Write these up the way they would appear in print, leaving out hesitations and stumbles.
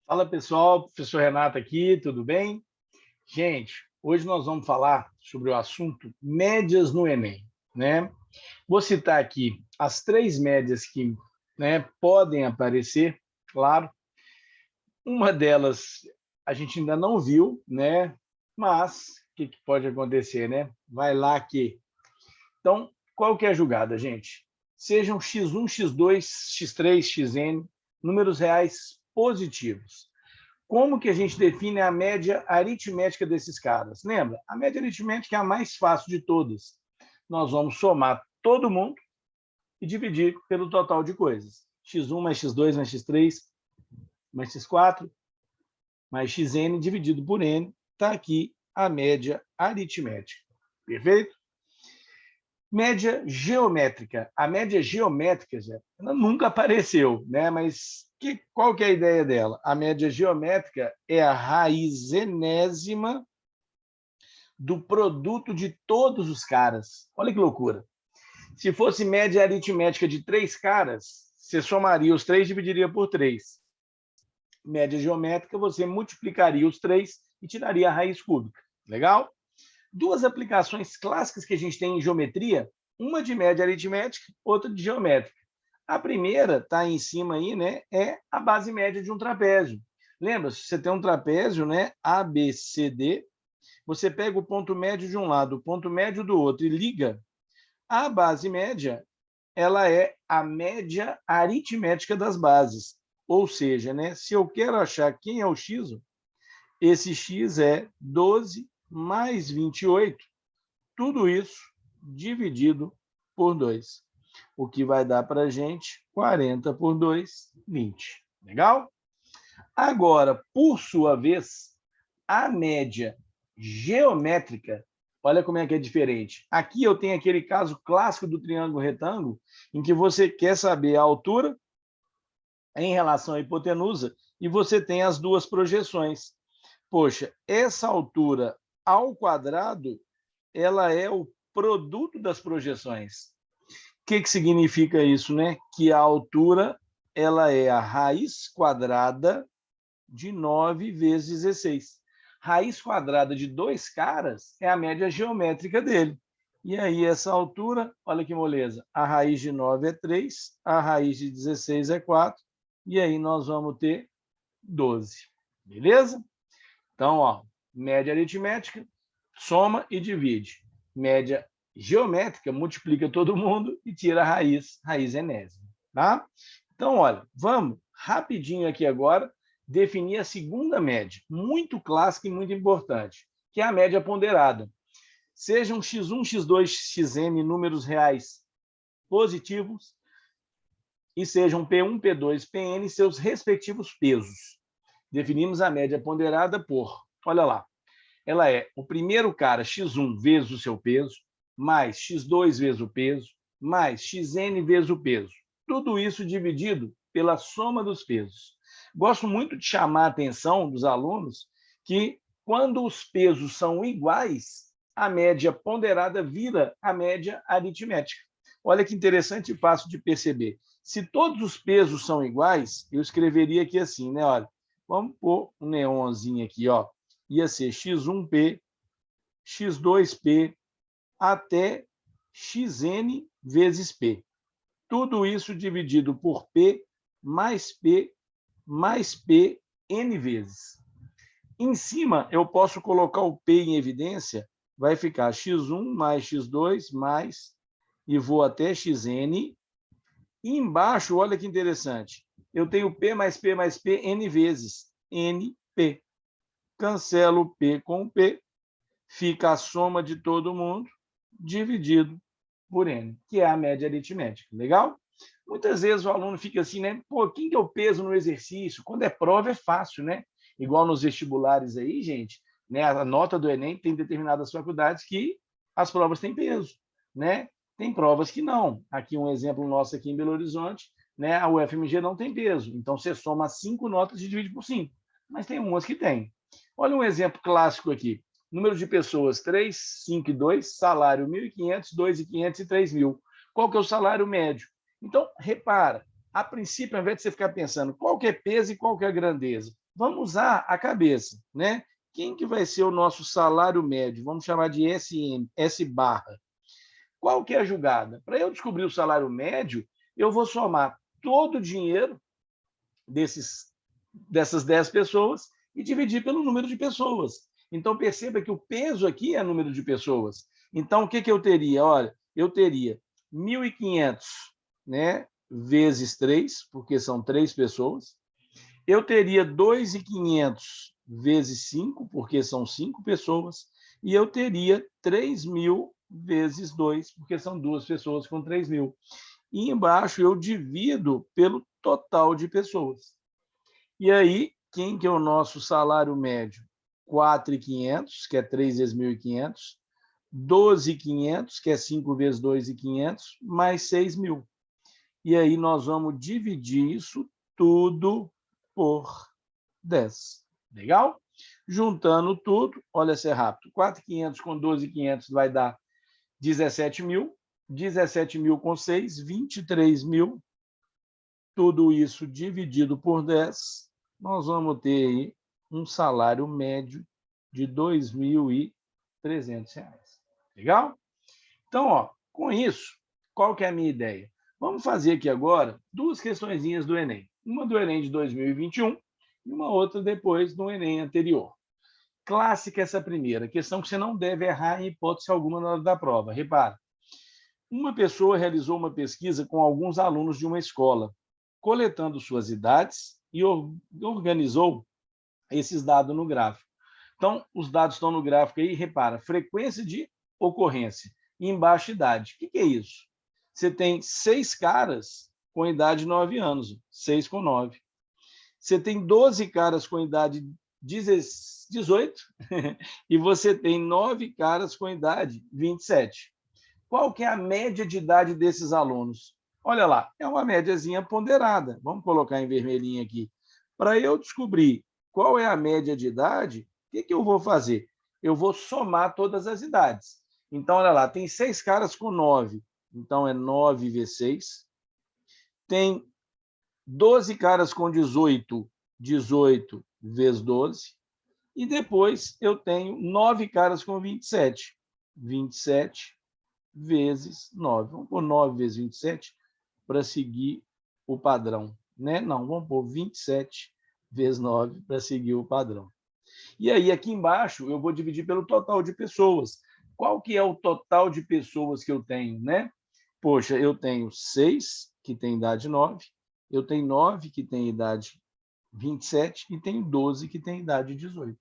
Fala pessoal, professor Renato aqui, tudo bem? Gente, hoje nós vamos falar sobre o assunto médias no Enem, né? Vou citar aqui as três médias que, né, podem aparecer, claro. Uma delas a gente ainda não viu, né? Mas o que pode acontecer, né? Vai lá que. Então, qual que é a jogada, gente? Sejam x1, x2, x3, xn, números reais positivos. Como que a gente define a média aritmética desses caras? Lembra? A média aritmética é a mais fácil de todas. Nós vamos somar todo mundo e dividir pelo total de coisas. x1 mais x2 mais x3 mais x4 mais xn dividido por n. Está aqui a média aritmética. Perfeito? Média geométrica. A média geométrica já, ela nunca apareceu, né? Mas qual que é a ideia dela? A média geométrica é a raiz enésima do produto de todos os caras. Olha que loucura. Se fosse média aritmética de três caras, você somaria os três e dividiria por três. Média geométrica, você multiplicaria os três e tiraria a raiz cúbica. Legal? Duas aplicações clássicas que a gente tem em geometria, uma de média aritmética, outra de geométrica. A primeira está em cima aí, né? É a base média de um trapézio. Lembra? Se você tem um trapézio, né? ABCD, você pega o ponto médio de um lado, o ponto médio do outro e liga. A base média, ela é a média aritmética das bases. Ou seja, né? Se eu quero achar quem é o x, esse x é 12 mais 28, tudo isso dividido por 2, o que vai dar para a gente 40 por 2, 20. Legal? Agora, por sua vez, a média geométrica, olha como é que é diferente. Aqui eu tenho aquele caso clássico do triângulo retângulo, em que você quer saber a altura em relação à hipotenusa e você tem as duas projeções. Poxa, essa altura ao quadrado, ela é o produto das projeções. O que significa isso, né? Que a altura, ela é a raiz quadrada de 9 vezes 16. Raiz quadrada de dois caras é a média geométrica dele. E aí, essa altura, olha que moleza, a raiz de 9 é 3, a raiz de 16 é 4, e aí nós vamos ter 12. Beleza? Então, ó, média aritmética, soma e divide. Média geométrica, multiplica todo mundo e tira a raiz enésima. Tá? Então, olha, vamos rapidinho aqui agora definir a segunda média, muito clássica e muito importante, que é a média ponderada. Sejam x1, x2, xn números reais positivos e sejam P1, P2, Pn seus respectivos pesos. Definimos a média ponderada por, olha lá, ela é o primeiro cara, x1 vezes o seu peso, mais x2 vezes o peso, mais xn vezes o peso. Tudo isso dividido pela soma dos pesos. Gosto muito de chamar a atenção dos alunos que, quando os pesos são iguais, a média ponderada vira a média aritmética. Olha que interessante e fácil de perceber. Se todos os pesos são iguais, eu escreveria aqui assim, né? Olha, vamos pôr um neonzinho aqui, ó. Ia ser x1p, x2p, até xn vezes p. Tudo isso dividido por p mais p n vezes. Em cima, eu posso colocar o p em evidência, vai ficar x1 mais x2 mais, e vou até xn. E embaixo, olha que interessante, eu tenho p mais p mais p n vezes, np. Cancelo P com P, fica a soma de todo mundo dividido por N, que é a média aritmética. Legal? Muitas vezes o aluno fica assim, né? Pô, quem que eu peso no exercício? Quando é prova é fácil, né? Igual nos vestibulares aí, gente, né? A nota do Enem tem determinadas faculdades que as provas têm peso, né? Tem provas que não. Aqui um exemplo nosso aqui em Belo Horizonte, né? A UFMG não tem peso. Então você soma 5 notas e divide por 5. Mas tem umas que tem. Olha um exemplo clássico aqui. Número de pessoas, 3, 5 e 2, salário 1.500, 2.500 e 3.000. Qual que é o salário médio? Então, repara, a princípio, ao invés de você ficar pensando qual que é peso e qual que é grandeza, vamos usar a cabeça, né? Quem que vai ser o nosso salário médio? Vamos chamar de SM, S barra. Qual que é a jogada? Para eu descobrir o salário médio, eu vou somar todo o dinheiro dessas 10 pessoas e dividir pelo número de pessoas. Então, perceba que o peso aqui é número de pessoas. Então, o que eu teria? Olha, eu teria 1.500, né, vezes 3, porque são 3 pessoas. Eu teria 2.500 vezes 5, porque são 5 pessoas. E eu teria 3.000 vezes 2, porque são 2 pessoas com 3.000. E embaixo eu divido pelo total de pessoas. E aí, quem que é o nosso salário médio? 4.500, que é 3 vezes 1.500, 12.500, que é 5 vezes 2.500, mais 6.000. E aí nós vamos dividir isso tudo por 10. Legal? Juntando tudo, olha se é rápido. 4.500 com 12.500 vai dar 17.000. 17.000 com 6, 23.000. Tudo isso dividido por 10, nós vamos ter aí um salário médio de R$ 2.300. Legal? Então, ó, com isso, qual que é a minha ideia? Vamos fazer aqui agora 2 questõezinhas do Enem. Uma do Enem de 2021 e uma outra depois do Enem anterior. Clássica essa primeira, questão que você não deve errar em hipótese alguma na hora da prova. Repara, uma pessoa realizou uma pesquisa com alguns alunos de uma escola, coletando suas idades e organizou esses dados no gráfico. Então, os dados estão no gráfico aí, repara, frequência de ocorrência e embaixo idade. O que é isso? Você tem 6 caras com idade de 9 anos, 6 com 9. Você tem 12 caras com idade 18 e você tem 9 caras com idade 27. Qual que é a média de idade desses alunos? Olha lá, é uma médiazinha ponderada. Vamos colocar em vermelhinho aqui. Para eu descobrir qual é a média de idade, o que eu vou fazer? Eu vou somar todas as idades. Então, olha lá, tem 6 caras com 9. Então, é 9 vezes 6. Tem 12 caras com 18. 18 vezes 12. E depois eu tenho 9 caras com 27. 27 vezes 9. Vamos pôr 9 vezes 27 para seguir o padrão. Né? Não, vamos pôr 27 vezes 9 para seguir o padrão. E aí, aqui embaixo, eu vou dividir pelo total de pessoas. Qual que é o total de pessoas que eu tenho? Né? Poxa, eu tenho 6, que tem idade 9, eu tenho 9, que tem idade 27, e tenho 12, que tem idade 18.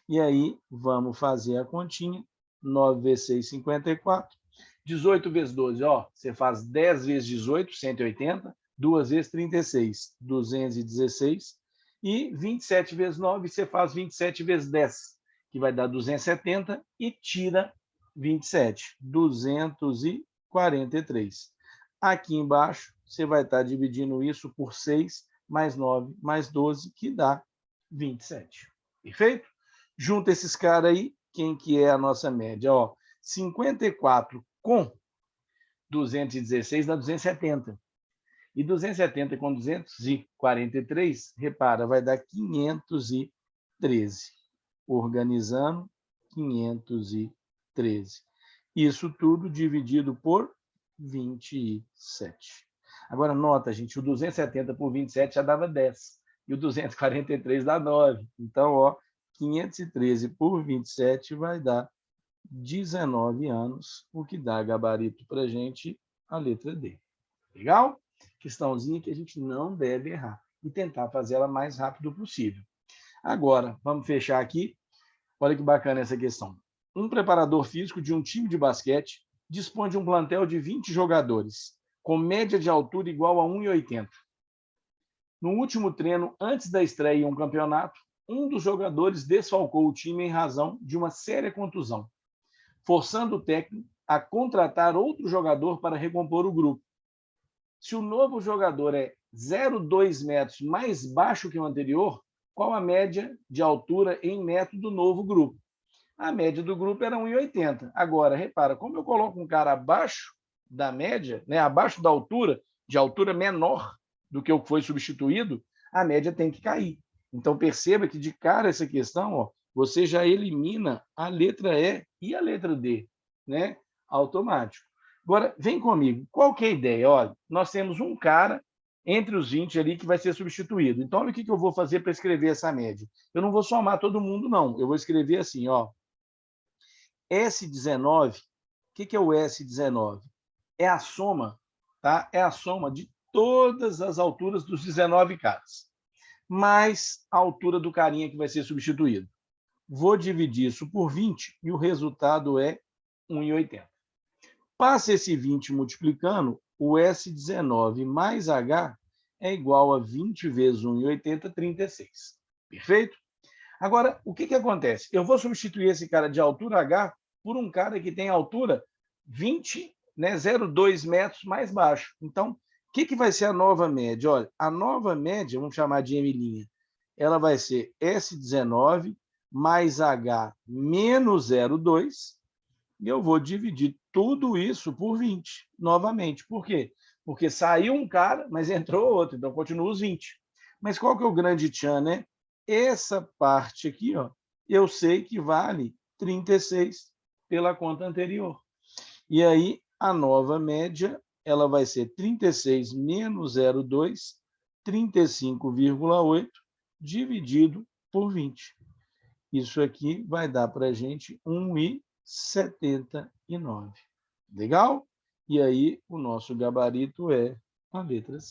E aí, vamos fazer a continha. 9 vezes 6, 54. 18 vezes 12, ó, você faz 10 vezes 18, 180. 2 vezes 36, 216. E 27 vezes 9, você faz 27 vezes 10, que vai dar 270, e tira 27, 243. Aqui embaixo, você vai estar dividindo isso por 6, mais 9, mais 12, que dá 27. Perfeito? Junta esses caras aí, quem que é a nossa média? Ó, 54 com 216 dá 270. E 270 com 243, repara, vai dar 513. Organizando, 513. Isso tudo dividido por 27. Agora, nota, gente, o 270 por 27 já dava 10. E o 243 dá 9. Então, ó, 513 por 27 vai dar 19 anos, o que dá gabarito para a gente a letra D. Legal? Questãozinha que a gente não deve errar e tentar fazer ela mais rápido possível. Agora, vamos fechar aqui. Olha que bacana essa questão. Um preparador físico de um time de basquete dispõe de um plantel de 20 jogadores, com média de altura igual a 1,80. No último treino, antes da estreia em um campeonato, um dos jogadores desfalcou o time em razão de uma séria contusão, forçando o técnico a contratar outro jogador para recompor o grupo. Se o novo jogador é 0,2 metros mais baixo que o anterior, qual a média de altura em metro do novo grupo? A média do grupo era 1,80. Agora, repara, como eu coloco um cara abaixo da média, né, abaixo da altura, de altura menor do que o que foi substituído, a média tem que cair. Então, perceba que, de cara, essa questão, ó, você já elimina a letra E e a letra D, né? Automático. Agora, vem comigo. Qual que é a ideia? Olha, nós temos um cara entre os 20 ali que vai ser substituído. Então, olha o que eu vou fazer para escrever essa média. Eu não vou somar todo mundo, não. Eu vou escrever assim, ó. S19, o que é o S19? É a soma, tá? É a soma de todas as alturas dos 19 caras, mais a altura do carinha que vai ser substituído. Vou dividir isso por 20 e o resultado é 1,80. Passa esse 20 multiplicando, o S19 mais H é igual a 20 vezes 1,80, 36. Perfeito? Agora, o que acontece? Eu vou substituir esse cara de altura H por um cara que tem altura 20, né, 0,2 metros mais baixo. Então, o que vai ser a nova média? Olha, a nova média, vamos chamar de M', ela vai ser S19 mais H menos 0,2, e eu vou dividir tudo isso por 20, novamente. Por quê? Porque saiu um cara, mas entrou outro, então continua os 20. Mas qual que é o grande tchan, né? Essa parte aqui, ó, eu sei que vale 36 pela conta anterior. E aí, a nova média, ela vai ser 36 menos 0,2, 35,8, dividido por 20. Isso aqui vai dar para a gente 1,79. Legal? E aí, o nosso gabarito é a letra C.